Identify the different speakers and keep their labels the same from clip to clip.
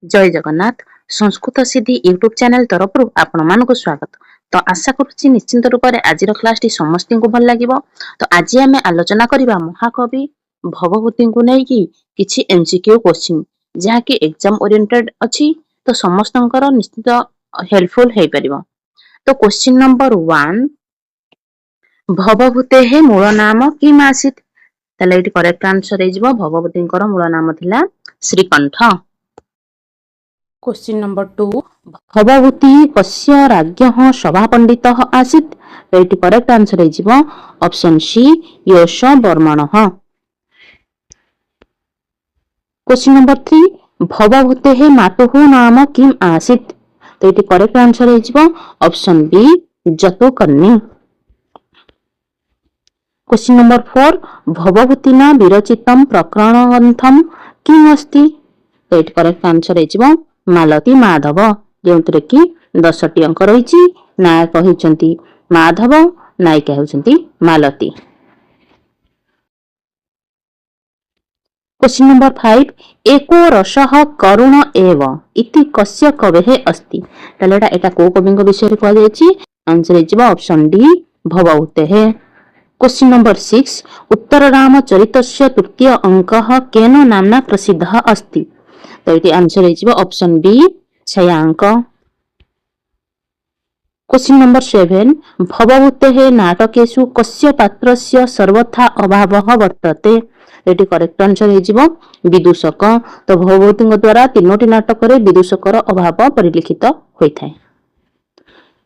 Speaker 1: जय जगन्नाथ संस्कृत सिद्धि YouTube channel तरफ आपण मानक स्वागत। तो आशा करुच्ची निश्चिंत रूप से आज क्लास टी समस्त को भल लगे। तो आज आम आलोचना करबा महाकवि भवभूति को लेकिन किसी एमसीक्यू क्वेश्चन जहाँकि एग्जाम ओरिएंटेड अच्छी तो समस्त निश्चित हेल्पफुल हो पार। तो क्वेश्चन नंबर 1 भवभूते मूल नाम किम आसीत। करेक्ट आंसर हो भवभूति मूल नाम थिला श्रीकंठ। क्वेश्चन नंबर 2 भवभूति कस्य राज्ञः सभापंडितः आसीत्। तो ये करेक्ट आंसर हो ऑप्शन सी यश वर्मणः। क्वेश्चन नंबर 3 भवभूते मातुः नाम किम आसीत्। तो ये करेक्ट आंसर हो ऑप्शन बी जतुकर्णी। क्वेश्चन नंबर 4 भवभूतिना विरचितम प्रकरण ग्रंथम किम अस्ति। तो ये करेक्ट आंसर हो मालती माधव जो कि 10टी अंक रही। नायक होती माधव नायिका होती मालती। क्वेश्चन नंबर 5 एको रसः करुण एव इति कस्य कवेः अस्ति। ताले एटा को कविଙ୍କ विषय रे कहै छी। आंसर हो ऑप्शन डी भवभूतेः। क्वेश्चन नंबर 6 उत्तर रामचरितस्य तृतीय अंकः केन नाम्ना प्रसिद्धः अस्ति। तो ये आंसर हो ऑप्शन बी छायांक। क्वेश्चन नंबर 7 भवभूतेः नाटकेषु कस्य पात्रस्य सर्वथा अभावः वर्तते। ये करेक्ट आंसर हो विदूषक। तो भवभूति द्वारा 3टी नाटक रे विदूषकर अभाव परिलिखित होता है।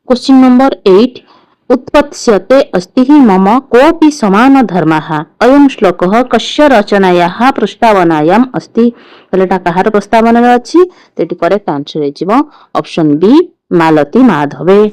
Speaker 1: क्वेश्चन नंबर 8 उत्पत्स्यते अस्ति हि मम कोऽपि समान धर्मः अयं श्लोकः कस्य रचनायाः प्रस्तावनायाम् अस्ति। तलेटा कहार प्रस्तावना अछि। तो ये करेक्ट आंसर हो ऑप्शन बी मालती माधवे।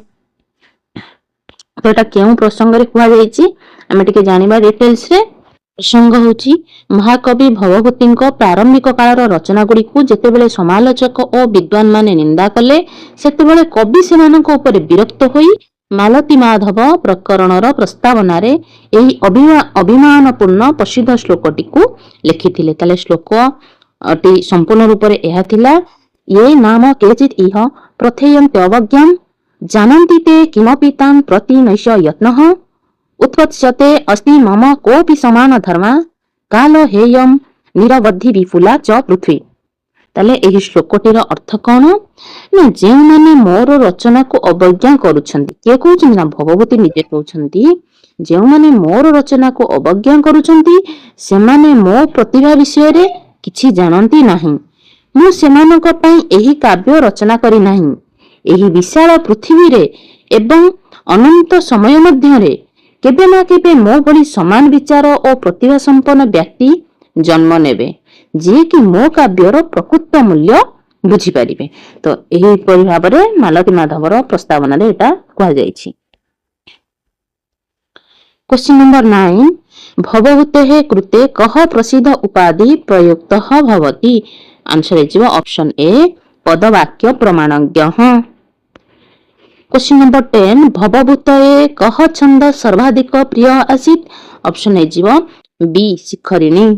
Speaker 1: तो एटा केउ प्रसंग रे कुआ जायछि आमे टिके जानिबा डिटेल्स रे। प्रसंग होछि महाकवि भवभूतिଙ୍କ प्रारंभिक कालर रचना गुडी को जेतेबेले समालोचक और विद्वान माने निंदा कले सेतेबेले कवि सेमानक ऊपर विरक्त होई मालती माधव प्रकरणर प्रस्तावना रे एही अभिमानपूर्ण प्रसिद्ध श्लोकटी को लिखिथिले। ताले श्लोक अति संपूर्ण रूप रे एहा थिला ये नाम केचित् इह प्रथेयन्ते अवज्ञां जानन्ति ते किमपि तान् प्रति नैष यत्नः उत्पत्स्यते अस्ति मम कोऽपि समान धर्मा काल हेयं निरवधि विपुला च पृथ्वी। ताले एही श्लोकटीर अर्थ कौन ना जे माने मोर रचना को अवज्ञा करूछंती के कहउछंती ना भवभूति निजे कहउछंती जे माने मोर रचना को अवज्ञा करूछंती से माने मो प्रतिभा विषय रे किछि जानंती नाही। मु सेमानक पई एही काव्य रचना करी नाही। एही विशाल पृथ्वी रे एवं अनंत समय मध्य रे केबे ना केबे मो भली समान विचार और प्रतिभा संपन्न व्यक्ति जन्म नेबे जे कि मो काव्यर प्रकृत मूल्य बुझी पारिबे। तो एही परि भाबरे मालती माधवर प्रस्तावना रे एटा कहै जायछि। क्वेश्चन नंबर 9 भवभूतेः कृते कः प्रसिद्ध उपाधि प्रयुक्तः भवति। आंसर हो ऑप्शन ए पदवाक्य प्रमाणज्ञः। क्वेश्चन नंबर 10 भवभूतये कः छंद सर्वाधिक प्रिय आसीत्। ऑप्शन हो बी शिखरिणी।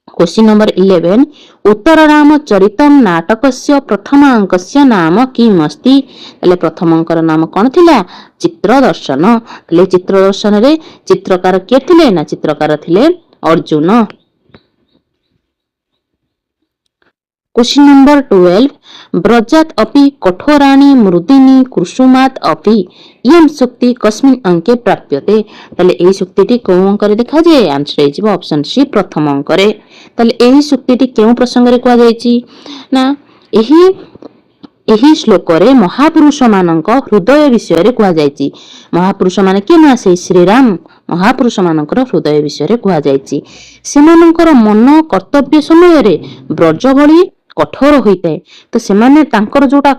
Speaker 1: क्वेश्चन नंबर 11 उत्तर रामचरितम नाटकस्य प्रथम अंकस्य नाम किम अस्ति। तले प्रथम अंकर नाम कोन थिला चित्रदर्शन। तले चित्रदर्शन रे चित्रकार के थिले ना चित्रकार थिले अर्जुन। क्वेश्चन नंबर 12 ब्रजात अपि कठोराणि मृदिनी कुसुमात अपि इयं सूक्ति कस्मिन् अंके प्राप्यते। तले एही सूक्तिटी को अंक रे देखा जाय। आंसर हो ऑप्शन सी प्रथम अंक रे। तले एही सूक्तिटी केउ प्रसंग रे कहै जायछि ना एही श्लोक रे महापुरुष मानक हृदय विषय रे कहै जायछि। महापुरुष माने के ना से श्री राम महापुरुष मानकर हृदय विषय रे कहै जायछि। सेमानकर मन कर्तव्य समय रे ब्रज भली कठोर होइते। तो सेमाने तांकर जोटा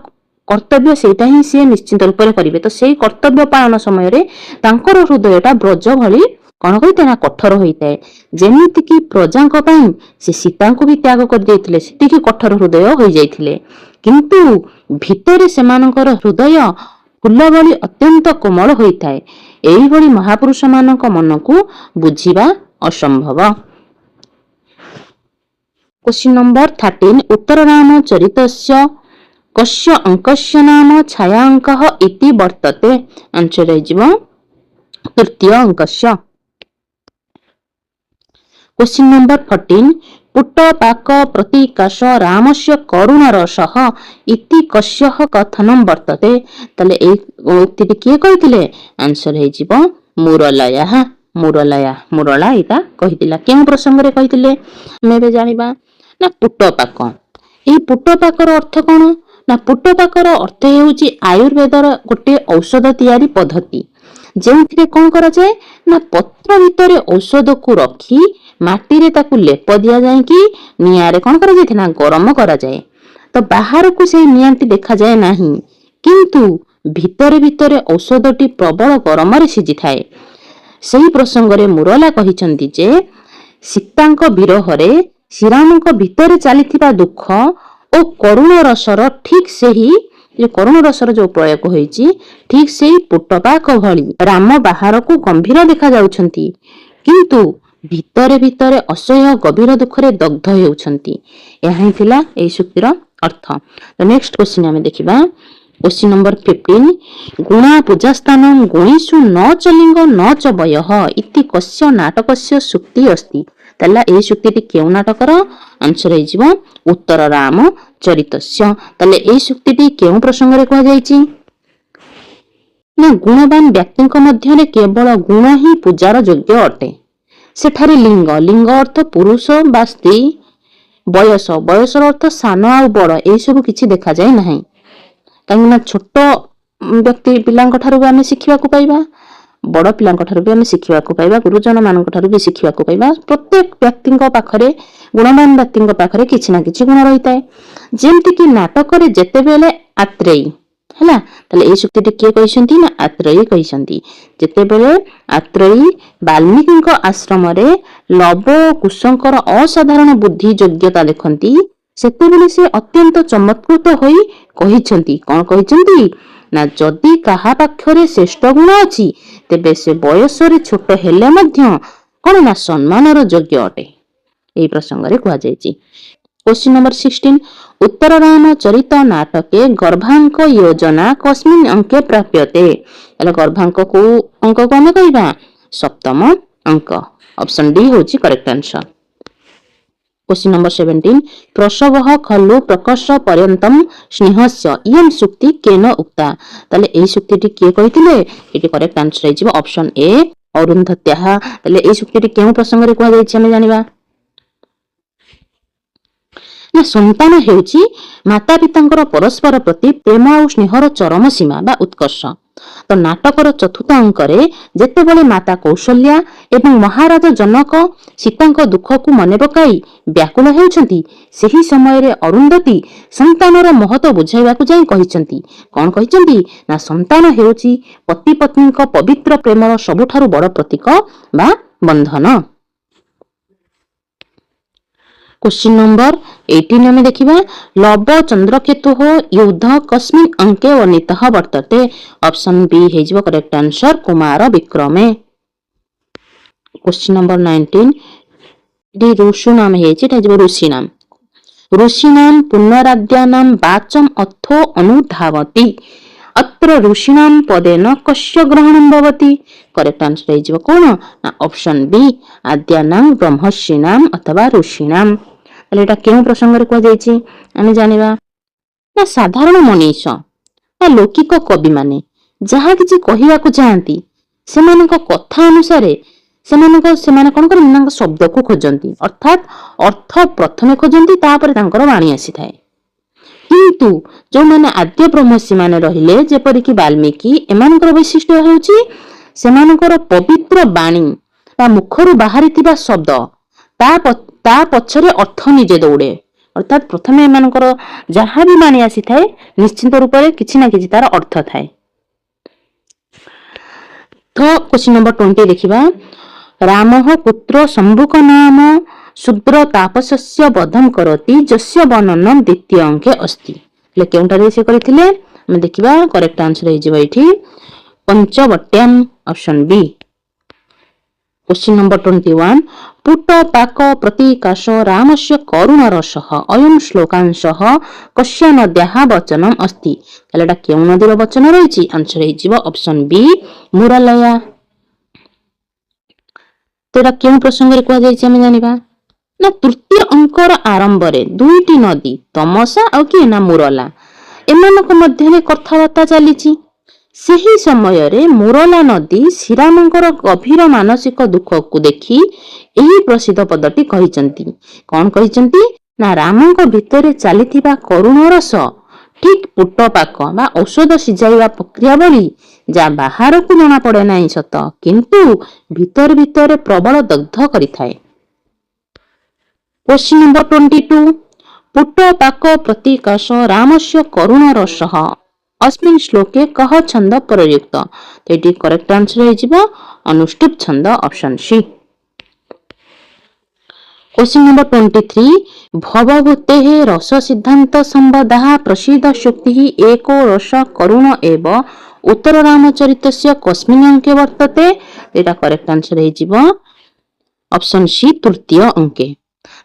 Speaker 1: कर्तव्य सेटा ही से निश्चित रूप रे करिवे। तो सेही कर्तव्य पालन समय रे तांकर हृदयटा ब्रज भली कौन होइते ना कठोर होइते। जेमिति कि प्रजांक पई से सीता को भी त्याग कर देथिले सेति कि कठोर हृदय होई जाइथिले किंतु भितरे सेमानकर हृदय फूल भली अत्यंत कोमल होइताए। एही भली महापुरुष मानक मन को बुझिबा असंभव। क्वेश्चन नंबर 13 उत्तरराम चरितस्य कस्य अंकस्य नाम छायांकः इति वर्तते। आंसर है तृतीय अंकस्य। क्वेश्चन नंबर 14 पुट्टपाक प्रतीकाश रामस्य करुणरसः इति कस्यः कथनं वर्तते। तले ए उक्तिटी किए कहिथिले। आंसर है मुरलया। मुरला एटा कहिथिला केउ प्रसंग रे कहिथिले हमें बे जानिबा ना पुट्टपाक। एही पुट्टपाकर अर्थ कोन ना पुट्टपाकर अर्थ हेउची आयुर्वेदर गोटे औषध तैयारी पद्धति जेउथिरे कोन करा जाय ना पत्र भितरे औषध को रखी माटी रे ताकू लेप दिया जाए कि नियारे कोन करा जाय ना गरम करा जाए। तो बाहर को से नियांटी देखा जाए नाही किंतु भितरे भितरे औषधटी प्रबल गरम रे सिझी थाए। सेही प्रसंग रे मुरला कहिचंती जे सीतांक विरह रे श्रीरामंक भितरे चलीथिबा दुख ओ करुण रसर ठीक सेही जो करुण रसर जो प्रयोग होईची ठीक सेही पुट्टपाक भली राम बाहर को गंभीर देखा जाउछंती किंतु भितरे भितरे असह्य गभीर दुख रे दग्ध हेउछंती। एही थिला एई सूक्तिर अर्थ। तो नेक्स्ट क्वेश्चन हमें देखिबा क्वेश्चन नंबर 15 गुणा पूजा स्थानं गुणेषु न च लिंग न च वयः इति कस्य नाटकस्य सूक्ति अस्ति। तल्ला ए सूक्तिटी केउ नाटकर। आंसर है उत्तर राम चरितस्य। तले ए सूक्तिटी केउ प्रसंग रे कह जायछि ना गुणवान व्यक्तिଙ୍କ ମଧ୍ୟରେ केवल गुण ही पूजार योग्य अटे। सेठारे लिंग लिंग अर्थ पुरुष बा स्त्री बयस बयसर अर्थ सान आ बड़ ए सब किछि देखा जाय नाही काहेकि छोट व्यक्ति पिलांक ठारू भी आमे शिखिबाकू पाइबा बड़ पिलांक ठारू भी आमे शिखिबाकू पाइबा गुरुजन मानक ठारू भी शिखिबाकू पाइबा। प्रत्येक व्यक्तिଙ୍କ पाखरे गुणवान व्यक्तिଙ୍କ पाखरे किछि ना किछि गुण रहिताय। जेमति कि नाटक रे जेते बेले आत्रेयी हैला तले ए सूक्तिटी के कहिसंती ना आत्रेयी कहिसंती। जेते बेले आत्रेयी वाल्मीकिଙ୍କ आश्रम रे लव कुशंकर असाधारण बुद्धि योग्यता देखंती सेते बेले से अत्यंत चमत्कृत होई कहिसंती कोन कहिसंती ना जदि काहा पाखरे श्रेष्ठ गुण अछि तेबे से बयस रे छोट हेले मध्य कोन ना सम्मानर योग्य अटे। एई प्रसंग रे कहआ जायछि। क्वेश्चन नंबर 16 उत्तर राम चरित नाटके गर्भांक योजना कस्मिन् अंके प्राप्यते। एला गर्भांक को अंक को हम कहिबा सप्तम अंक। ऑप्शन डी होची करेक्ट आंसर। क्वेश्चन नंबर 17 प्रसवः खलु प्रकर्ष पर्यंतम स्नेहस्य इयं सूक्ति केन उक्ता। तले एई सूक्तिटी के कहिथिले एटी करेक्ट आंसर हिजिबो ऑप्शन ए अरुंधत्याः। तले एई सूक्तिटी केउ प्रसंग रे कहआ जायछि हम जानिबा ना संतान हेउची माता पितांकर परस्पर प्रति प्रेम और स्नेहर चरम सीमा बा उत्कर्ष। तो नाटकर चतुर्थ अंकरे जेतेबेले माता कौशल्या एवं महाराज जनक सीतांक दुख को मने पकाई व्याकुल हेउछंती सेही समय रे अरुंधती संतानर महत्व बुझाइबाकू जाई कहिसंती कोन कहिसंती ना संतान हेउची पति पत्नीक पवित्र प्रेमर सबुठारु बड़ प्रतीक बा बंधन। क्वेश्चन नंबर 18 में देखिबा लव चंद्रकेतु युद्ध कस्मिन् अंके वर्णितः वर्तते। ऑप्शन बी हेजिबो करेक्ट आंसर कुमार विक्रमे। क्वेश्चन नंबर 19 डी ऋषि नाम हेछि हेजिबो ऋषि नाम ऋषीणां पुनराद्यानां वाचम अर्थो अनुधावति अत्र ऋषीणां पदेन कस्य ग्रहणं भवति। करेक्ट आंसर हेजिबो कोन ना ऑप्शन बी आद्यानां ब्रह्मर्षीणां अथवा ऋषीणां। एटा केउ प्रसंग रे कह जायछि आमे जानिबा ना साधारण मनीष ना लौकिक कवि माने जहा किछि कहिया को चाहंती सेमानक कथा अनुसारे सेमाने कोन करन शब्द को खोजंती अर्थात अर्थ प्रथमे खोजंती तापर तांकर वाणी आसी थाए। किंतु जो माने आद्य ब्रह्मर्षि माने रहिले जेपरि कि वाल्मीकि एमानकर वैशिष्ट्य हेउची सेमानकर पवित्र वाणी बा मुखरु बाहरिथिबा शब्द ता पछरे अर्थ निजे दौड़े अर्थात प्रथमे एमानकर जहा भी वाणी आसी थाए निश्चित रूप से किछि ना किछि तार अर्थ थाए। तो क्वेश्चन नंबर 20 देखिबा रामः पुत्र शंभुक नाम शूद्र तापसस्य वधम करति जस्य वर्णनम द्वितीय अंके अस्ति। ले केउंटारे से करिथिले हम देखिबा करेक्ट आंसर हे जिवो एठी पंचवट्यम ऑप्शन बी। क्वेश्चन नंबर 21 पुट पाक प्रतीकाश रामस्य करुणरसः अयं श्लोकांशः कस्य नद्याः वचनम् अस्ति ताले एटा केउ नदीर वचन रहिछि आंसर हेजिबो ऑप्शन बी मुरालया। तो एटा केउ प्रसंग रे कुआ जायछि हम जानिबा ना तृतीय अंकर आरंभ रे दुईटी नदी तमसा आ कि ना मुरला एमानक मध्य कथाबार्ता चलीछि। ସେହି ସମୟରେ ମୁରଲା ନଦୀ ଶ୍ରୀରାମଙ୍କର ଗଭୀର ମାନସିକ ଦୁଃଖକୁ ଦେଖି ଏହି ପ୍ରସିଦ୍ଧ ପଦଟି କହିଛନ୍ତି। କଣ କହିଛନ୍ତି ନା ରାମଙ୍କ ଭିତରେ ଚାଲିଥିବା କରୁଣ ରସ ଠିକ ପୁଟ ପାକ ବା ଔଷଧ ସିଝାଇବା ପ୍ରକ୍ରିୟା ଭଳି ଯାହା ବାହାରକୁ ଜଣା ପଡେ ନାହିଁ ସତ କିନ୍ତୁ ଭିତରେ ଭିତରେ ପ୍ରବଳ ଦଗ୍ଧ କରିଥାଏ। क्वेश्चन नंबर 22 पुट पाक प्रतीकाश रामस्य करुण रसः अस्मिन् श्लोके कह छंद प्रयुक्त तो ये करेक्ट आंसर है अनुष्टुप छंद ऑप्शन सी। क्वेश्चन नंबर 23 भवभूते रस सिद्धांत संबदः प्रसिद्ध शुक्ति एको रस करुण एव उत्तर रामचरितस्य कस्मिन् अंके वर्तते एटा करेक्ट आंसर है ऑप्शन सी तृतीय अंके।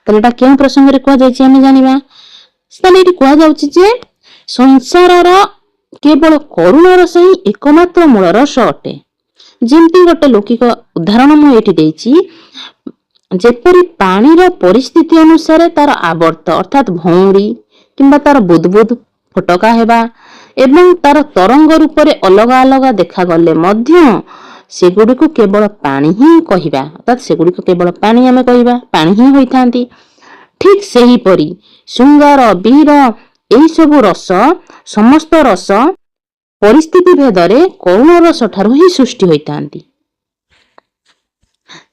Speaker 1: तो एटा केउ प्रसंग रे कुआ जायछि हम जानिबा स्ताने एटी कुआ जाउछि जे संसारर केवल करुण रस ही एकमात्र मूल रस अटे। जेमती गोटे लौकिक उदाहरण मु एठी देछि जेपरि पानीर परिस्थिति अनुसार तार आवर्त अर्थात भौरी किंबा तार बुदबुद फटका हेबा एवं तार तरंग रूप रे अलग अलग देखा गले मध्य सेगुडी को केवल पानी ही कहिबा अर्थात सेगुडी को केवल पानी हमें कहिबा पानी ही होइथांती। ठीक सही परी शृंगार वीर एही सब रस समस्त रस परिस्थिति भेदरे करुण रस ठारू ही सृष्टि होइतांती।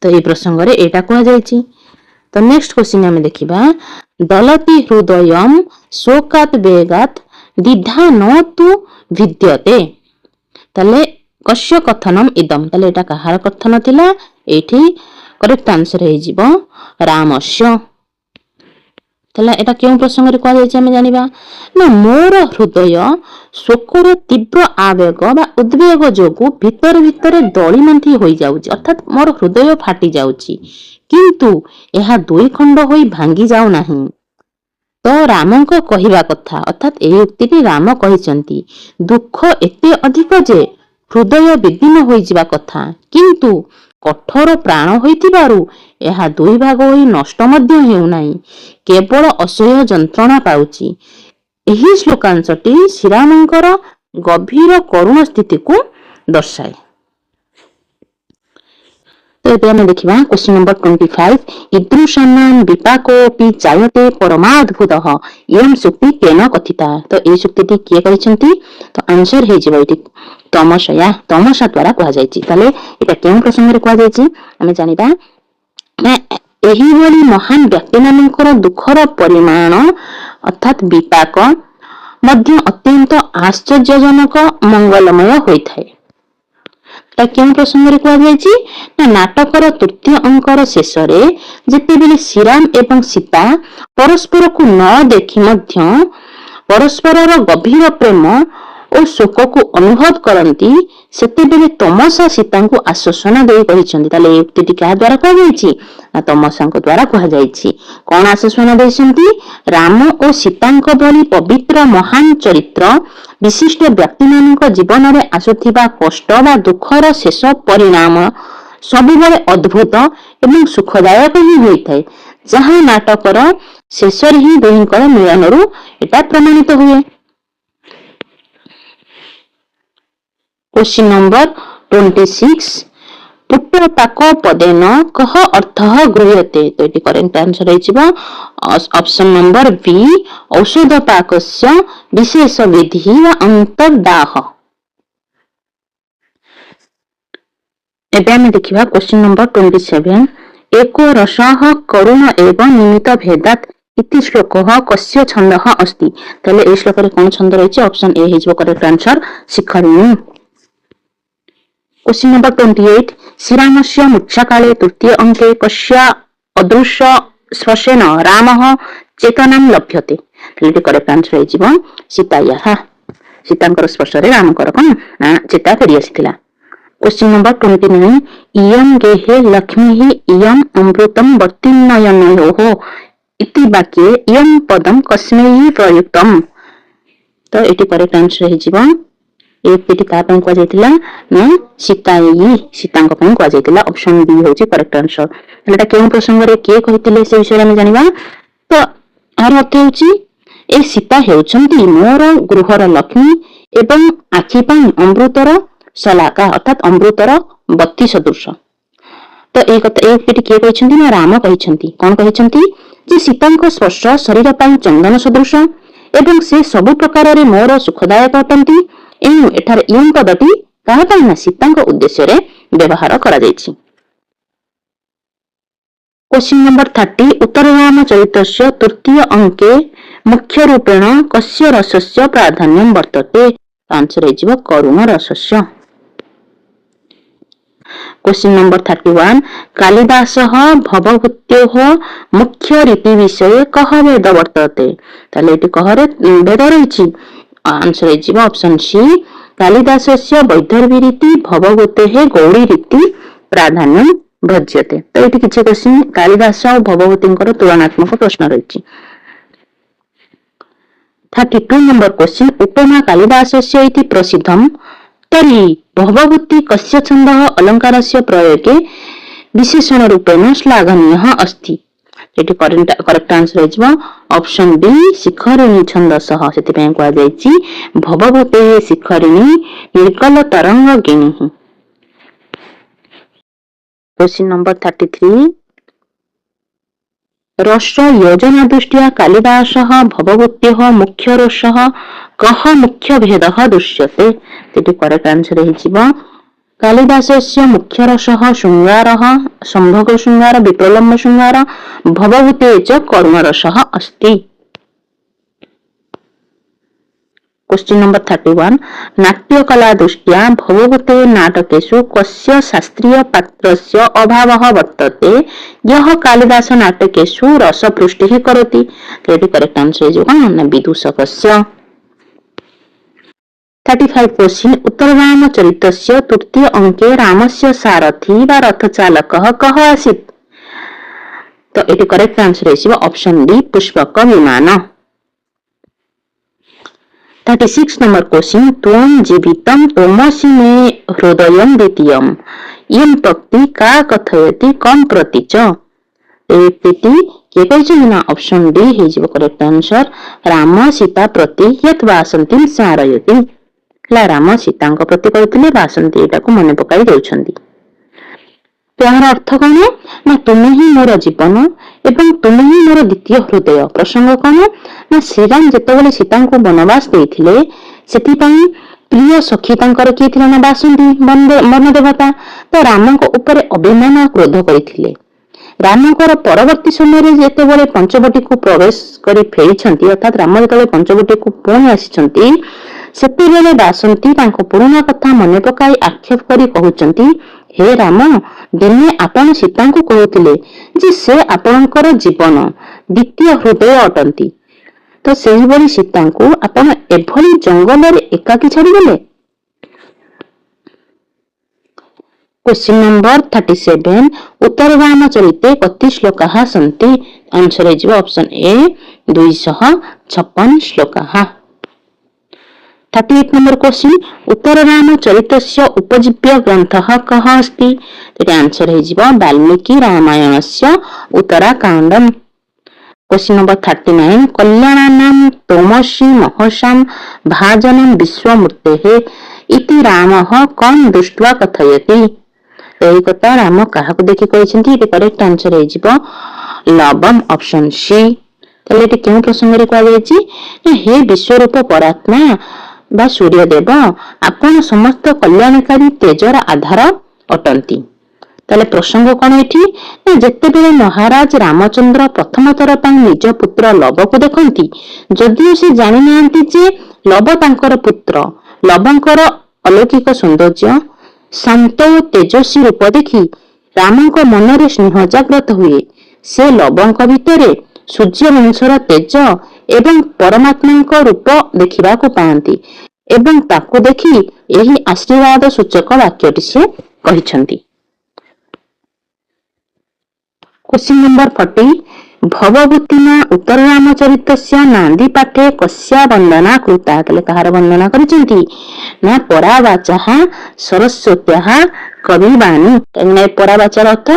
Speaker 1: तो ये प्रसंग रे एटा कहा जायछि। तो नेक्स्ट क्वेश्चन हमें देखिबा दलति हृदयम शोकात वेगात दिधा न तु विद्यते तले कस्य कथनम इदम तले एटा कहार कथन थिला एठी करेक्ट आंसर हे जिवो रामस्य। तला एटा केउ प्रसंग रे कहा जायछि हम जानिबा ना मोर हृदय शोकर तीव्र आवेग बा उद्वेग जोगु भीतर भीतर दली मंथी होई जाउछि अर्थात मोर हृदय फाटी जाउछि किंतु एहा दुई खंड होई भांगी जाउ नाही। तो रामଙ୍କ कहिबा कथा अर्थात एही उक्तिटी राम कहिसंती दुख एते अधिक जे हृदय विदीर्ण होई जिबा कथा किंतु कठोर प्राण होइतिबारु एहा दुई भाग होई नष्ट मध्य हेउ नाही केवल असह्य जंत्रणा पाउछि। एही श्लोकांशटी श्रीरामଙ୍କର गभीर करुण स्थिति को दर्शाए। तो ये हमें देखिबा क्वेश्चन नंबर 25 ईदृशानां विपाकोऽपि जायते परमाद्भुतः इयं सुक्ति केन कथिता। तो ए सुक्तिटी किए कहिसंती तो आंसर हे जिवो इति तमसया तमसा द्वारा कहा जायछि। ताले एटा केउ प्रसंग रे कहा जायछि हमें जानिबा एही भली महान व्यक्ति मानकर दुखर परिमाण अर्थात विपाक मध्य अत्यंत आश्चर्यजनक मंगलमय होइथाय। केउं प्रसंग रे कहा जायछि ना नाटकर तृतीय अंकर शेष रे जेतेबेले श्रीराम एवं सीता परस्पर को न देखि मध्य परस्परर गभीर प्रेम और शोक को अनुभव करंती सेतेबेले तमसा सीता को आश्वासन दे कहिसंती। ताले ए उक्तिटी का द्वारा कहा जायछि ना तमसा द्वारा कहा जायछि। कोन आश्वासन देसंती राम और सीता भली पवित्र महान चरित्र विशिष्ट व्यक्ति मानक जीवन रे आसुथिबा कष्ट बा दुखर शेष परिणाम सबुबले अद्भुत एवं सुखदायक ही होइथाय जहां नाटकर शेष रे ही दुहिंकर मिलनरु एटा प्रमाणित हुए। क्वेश्चन नंबर 26 पुट्टपाक पदेन कह अर्थः गृह्यते। तो ये करेक्ट आंसर है ऑप्शन नंबर बी औषध पाकस्य विशेष विधि व अंतर्दाह। एबे हम देखिबा क्वेश्चन नंबर 27 एको रसः करुण एवं निमित्त भेदात इति श्लोकः कस्य छन्दः अस्ति। तले ए श्लोक रे कोन छंद रहिछि ऑप्शन ए हिजबो करेक्ट आंसर शिखरिणी। क्वेश्चन नंबर 28 श्रीरामस्य मुच्छकाले तृतीय अंके कस्य अदृश्य स्पर्शेन रामः चेतनां लभ्यते। तले करेक्ट आंसर हिजबो सीतायाः सीतांकर स्पर्श रे रामकर कोन चेता फेरी आसिथिला। क्वेश्चन नंबर 29 इयं गेहे लक्ष्मीः इयं अमृतं वर्तिन्नयनयोः इति वाक्ये इयं पदं कस्मै प्रयुक्तम्। तो एटी करेक्ट आंसर हे जीवा एटी का पय को जायतिला ना सीताई सीतांक पय को जायतिला ऑप्शन बी होची करेक्ट आंसर। एटा केउ प्रसंग रे के कहितिले से विषय हम जानिबा। तो आर अर्थ होची ए सीता हेउछंती मोर गृहर लक्ष्मी एवं आखि पय अमृतर सलाका अर्थात अमृतर बत्ती सदृश। तो ए कथा ए पेटी के कहिसंती ना राम कहिसंती कोन कहिसंती जे सीतांक स्पर्श शरीर पय चंदन सदृश एवं से सब प्रकार रे मोर सुखदायक अटंती एनु एठार इयं पदटी कहा पय ना सीतांक उद्देश्य रे व्यवहार करा जायछि। क्वेश्चन नंबर 30 उत्तरराम चरितस्य तृतीय अंके मुख्य रूपेण कस्य रसस्य प्राधान्यं वर्तते। आंसर हे जीव करुण रसस्य। क्वेश्चन नंबर 31 कालिदासः भवभूत्योः मुख्य रीति विषये कह भेद वर्तते। ताले एटी कहरे भेद रहिछि। आंसर हे जीव ऑप्शन सी कालिदासस्य वैदर्भी रीति भवभूतेः गौड़ी रीति प्राधान्यं भज्यते। तो एटी किछि क्वेश्चन कालिदास और भवभूतिंकर तुलनात्मक प्रश्न रहिछि। 32 नंबर क्वेश्चन उपमा कालिदासस्य इति प्रसिद्धं तर्हि भवभूति कस्य छन्दः अलङ्कारस्य प्रयोगे विशेषण रूपेण श्लाघनीयः अस्ति। एटी करेक्ट आंसर हेजिबा ऑप्शन बी शिखरिणी छन्दसः। सेति पय कोआ जायछि भवभूतेः शिखरिणी निर्कल तरंग गिणिः। क्वेश्चन नंबर 33 रस योजना दृष्ट्या कालिदासः भवभूतेः मुख्य रसः कः मुख्य भेदः दृश्यते। तेति करेक्ट आंसर हेजिबा कालिदासस्य मुख्य रसः शृंगारः संभोग शृंगार विप्रलम्ब शृंगार भवभूते च करुण रसः अस्ति। क्वेश्चन नंबर 31 नाट्यकला दृष्ट्या भवभूते नाटकेषु कस्य शास्त्रीय पात्रस्य अभावः वर्तते यः कालिदास नाटकेषु रसपृष्टिः करोति। तेति करेक्ट आंसर हेजिबा ना विदूषकस्य। 35 क्वेश्चन उत्तरराम चरितस्य तृतीय अंके रामस्य सारथी वा रथचालकः कः आसीत्। तो एटी करेक्ट आंसर हेजिबा option B Pushpak Viman. 36 number question त्वं जीवितं त्वमसि मे हृदयं द्वितीयम् इयं पक्ति का कथयति कं प्रति च। एति के कहछन ना ऑप्शन डी हेजिबा करेक्ट आंसर राम सीता प्रति यत् वासंतीं स्मारयति। राम सीतांक प्रति कहथिले वासंती एटाको मने पकाई देउछंती। यार अर्थ कौन ना तुमे ही मोर जीवन एवं तुमे ही मोर द्वितीय हृदय। प्रसंग कौन ना श्रीराम जेतेबेले सीता को वनवास देथिले सेति पई प्रिय सखी तांकर किए थिला ना बासुंती वन देवता। तो राम को ऊपर अभिमान क्रोध करिथिले। रामकर परवर्ती समय जेतेबेले पंचवटी को प्रवेश करी फेरिछंती अर्थात राम जेतेबेले पंचवटी को पुणी आसीछंती सेतेबेले बासंती तांको पुराना कथा मने पकाई आक्षेप करी कहउचंती हे राम दिने आपण सीता को कहते जे से आपणकर जीवन द्वितीय हृदय अटंती। तो सही बड़ी सीता को आपण एभली जंगल रे एकाकी छाड़ीदेले। क्वेश्चन नंबर 37 उत्तरराम चरिते कति श्लोकाः सन्ति। आंसर हेजिबा ऑप्शन ए 256 श्लोकाः। 38 नंबर क्वेश्चन उत्तरराम चरितस्य उपजीव्य ग्रंथः कः अस्ति। तेरे आंसर हेजिबा वाल्मीकि रामायणस्य उत्तराकाण्डम्। क्वेश्चन नंबर 39 कल्याणानां तोमसि महसां भाजनं विश्वमूर्तेः इति रामः कं दृष्ट्वा कथयति। एही कथा राम काहाको देखि कहिसेंती। एटी करेक्ट आंसर हेजिबा लवम ऑप्शन सी। तले एटी केउ प्रसंग रे कहै जायछि हे विश्वरूप परात्मा बा सूर्यदेव आपण समस्त कल्याणकारी तेजर आधार अटंती। ताले प्रसंग कौन एठी जेतेबेले महाराज रामचंद्र प्रथम थर पई निज पुत्र लव को देखंती जदिও से जानि नांती जे लव तांकर पुत्र लवंकर अलौकिक सौंदर्य शांत और तेजस्वी रूप देखि रामଙ୍କ मनरे स्नेह जागृत हुए। से लवंक भितरे सूर्य वंशर तेज एवं परमात्मा रूप देखा पाती। ଏବଂ ତାକୁ ଦେଖି ଏହି ଆଶୀର୍ବାଦ ସୂଚକ ବାକ୍ୟଟି ସେ କହିଛନ୍ତି। क्वेश्चन नंबर 40 भवभूतिना उत्तर रामचरितस्य नांदी पाठे कस्या वंदना कृता तले कहार वंदना करिसेंती ना परावाचः सरस्वत्याः कविवाणी ने परावाचर अर्थ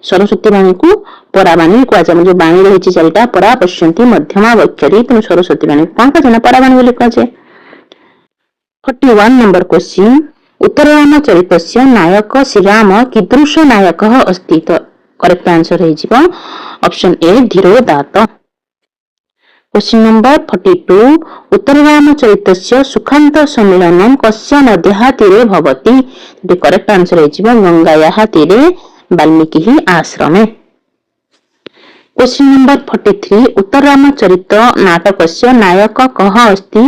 Speaker 1: सरस्वती वाणी को परावाणी कुआजे जो वाणी रही चारिटा परा पश्यंती मध्यमा वक्षरी तेणु सरस्वती वाणी कौन कहे परावाणी बोली कहे। 41 नंबर क्वेश्चन उत्तर रामचरितस्य नायक श्रीराम कीदृश नायक अस्ति तो करेक्ट आंसर है ऑप्शन ए धीरोदात्त। क्वेश्चन नंबर 42 उत्तर रामचरितस्य सुखांत सम्मेलनम कस्य नद्याः तीरे भवति करेक्ट आंसर है गंगायाः तीरे वाल्मीकि आश्रमे। क्वेश्चन नंबर 43 उत्तर रामचरित नाटकस्य नायक कः अस्ति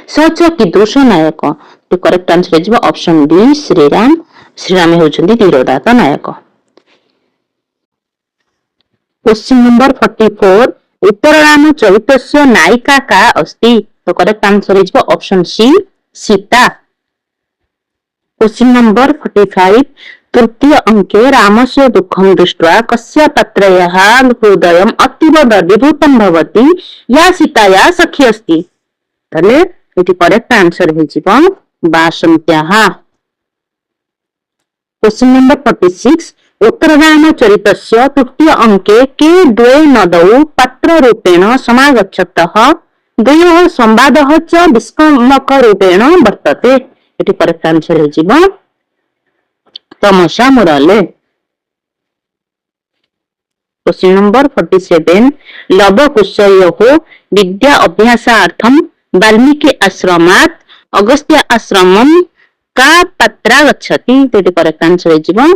Speaker 1: स च कीदृश नायक तो करेक्ट आंसर है ऑप्शन डी श्रीराम। श्रीराम होउछन्ति धीरोदात्त नायक। क्वेश्चन नंबर 44 उत्तर रामचरितस्य नायिका का अस्ति तो करेक्ट आंसर है option C Sita. Question number 45 तृतीय अंके रामस्य दुःखं दृष्ट्वा कस्य पात्रयः हृदयम् अतीव दर्दीभूतं भवति या सीताया सखी अस्ति तले एटी करेक्ट आंसर है वासन्त्याः। क्वेश्चन नंबर 46 उत्तर रामचरितस्य तृतीय अंके के द्वे नदौ पात्र रूपेण समागच्छतः द्वयोः संवादः च विस्मयक रूपेण वर्तते एटी करेक्ट आंसर है तमसा मुराले। क्वेश्चन नंबर 47 लव कुशयोः विद्या अभ्यासार्थं वाल्मीकि आश्रमात् अगस्त्य आश्रमं का पात्रा गच्छति एटी करेक्ट आंसर है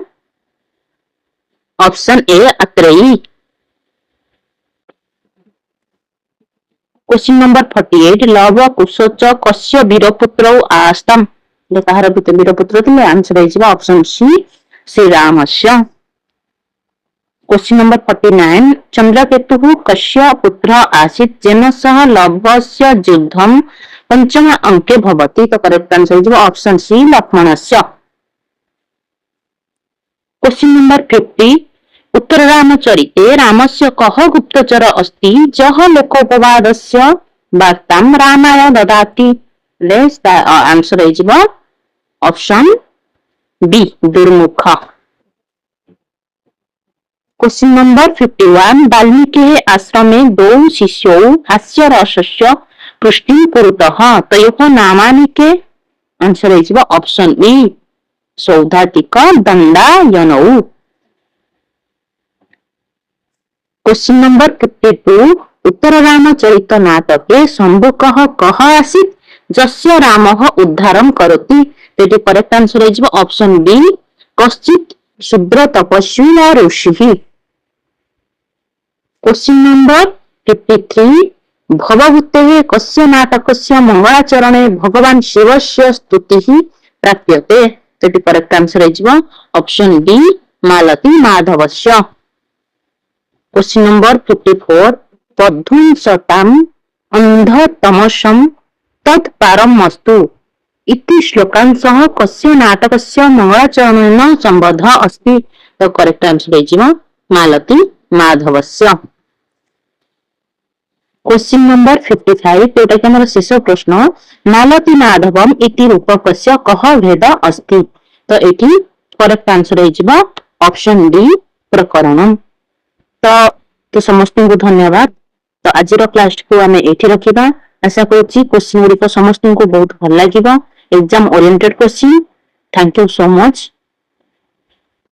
Speaker 1: option A Atreyi. Question number 48 Lav Kush च कस्य वीरपुत्रौ आस्ताम् कहार वीरपुत्र थे आंसर है ऑप्शन सी श्रीरामस्य। क्वेश्चन नंबर 49 चंद्रकेतु कस्य पुत्र आसीत् जेन सह लवस्य युद्धं पंचम अंके भवति तो करेक्ट आंसर है ऑप्शन सी लक्ष्मणस्य। क्वेश्चन नंबर 50 उत्तर रामचरिते रामस्य कः गुप्तचर अस्ति जः लोकोपवादस्य वार्तां रामाय ददाति आंसर है option B Durmukh. Question number 51 Valmiki आश्रमे द्वौ शिष्यौ हास्यरसस्य पुष्टिं कुरुतः तयोः नामानि के आंसर है ऑप्शन बी सौधातिक दंडायनौ। क्वेश्चन नंबर 52 उत्तर रामचरित नाटके शंभुकः कः आसीत् जस्य रामः उद्धारं करोति तेटी करेक्ट आंसर है ऑप्शन बी कश्चित् शूद्र तपस्वी या ऋषिः। क्वेश्चन नंबर 53 भवभूतेः कस्य नाटकस्य मंगलाचरणे भगवान शिवस्य स्तुतिः प्राप्यते तेटी करेक्ट आंसर है ऑप्शन डी मालती माधवस्य। क्वेश्चन नंबर 54 तद्धुंसताम् अंधतमसं तत्पारमस्तु इति श्लोकांशः कस्य नाटकस्य मंगलाचरणेन संबद्धः अस्ति तो करेक्ट आंसर है मालती माधवस्य। क्वेश्चन नंबर 55 एटा के हमर शेष प्रश्न मालती माधवम इति रूपकस्य कः भेद अस्ति तो एठी करेक्ट आंसर है ऑप्शन डी प्रकरणम। तो समस्त को धन्यवाद। तो आज क्लास को आम ये रखा आशा करुच्ची क्वेश्चन गुड़िक समस्त को बहुत भल लगे exam oriented question. Thank you so much.